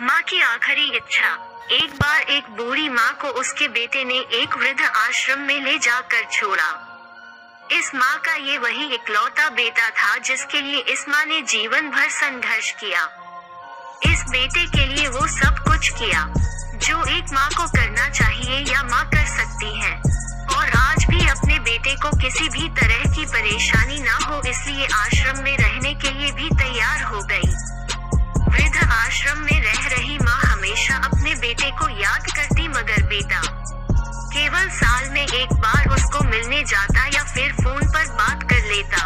माँ की आखिरी इच्छा। एक बार एक बूढ़ी माँ को उसके बेटे ने एक वृद्ध आश्रम में ले जाकर छोड़ा। इस माँ का ये वही इकलौता बेटा था जिसके लिए इस माँ ने जीवन भर संघर्ष किया। इस बेटे के लिए वो सब कुछ किया जो एक माँ को करना चाहिए या माँ कर सकती है, और आज भी अपने बेटे को किसी भी तरह की परेशानी ना हो इसलिए आश्रम में रहने के लिए भी तैयार हो गई। वृद्ध आश्रम में रह रही माँ हमेशा अपने बेटे को याद करती, मगर बेटा केवल साल में एक बार उसको मिलने जाता या फिर फोन पर बात कर लेता।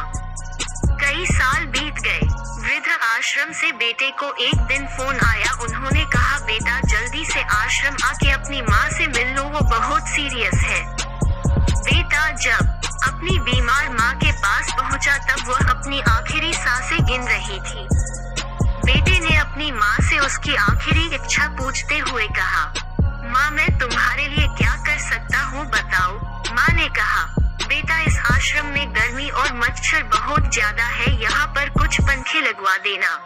कई साल बीत गए। वृद्ध आश्रम से बेटे को एक दिन फोन आया। उन्होंने कहा, बेटा जल्दी से आश्रम आके अपनी माँ से मिल लो, वो बहुत सीरियस है। बेटा जब अपनी बीमार माँ के पास पहुँचा तब वह अपनी आखिरी सांसें गिन रही थी। बेटे ने अपनी माँ से उसकी आखिरी इच्छा पूछते हुए कहा, माँ मैं तुम्हारे लिए क्या कर सकता हूँ बताओ। माँ ने कहा, बेटा इस आश्रम में गर्मी और मच्छर बहुत ज्यादा है, यहाँ पर कुछ पंखे लगवा देना।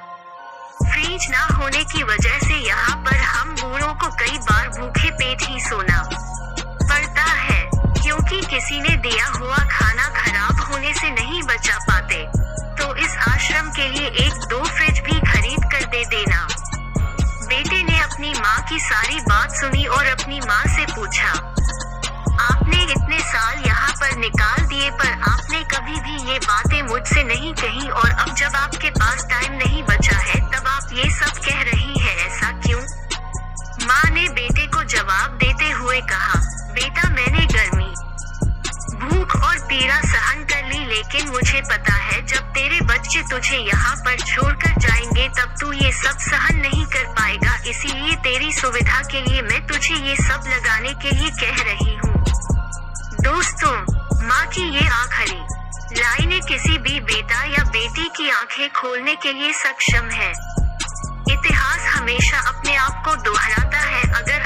फ्रिज ना होने की वजह से यहाँ पर हम बूढ़ों को कई बार भूखे पेट ही सोना पड़ता है, क्योंकि किसी ने दिया हुआ खाना खराब होने से नहीं बचा पाते। तो इस आश्रम के लिए 1-2 फ्रिज भी खरीद कर दे देना। बेटे ने अपनी माँ की सारी बात सुनी और अपनी माँ से पूछा, आपने इतने साल यहाँ पर निकाल दिए पर आपने कभी भी ये बातें मुझसे नहीं कही, और अब जब आपके पास टाइम नहीं बचा है तब आप ये सब कह रही हैं, ऐसा क्यों? माँ ने बेटे को जवाब देते हुए कहा, बेटा मैंने गर्मी, भूख और पीड़ा सहन कर ली, लेकिन मुझे पता है जब तेरे बच्चे तुझे यहाँ पर छोड़कर जाएंगे तब तू ये सब सहन नहीं कर पाएगा, इसीलिए तेरी सुविधा के लिए मैं तुझे ये सब लगाने के लिए कह रही हूँ। दोस्तों, माँ की ये आखिरी लाइनें किसी भी बेटा या बेटी की आंखें खोलने के लिए सक्षम है। इतिहास हमेशा अपने आप को दोहराता है। अगर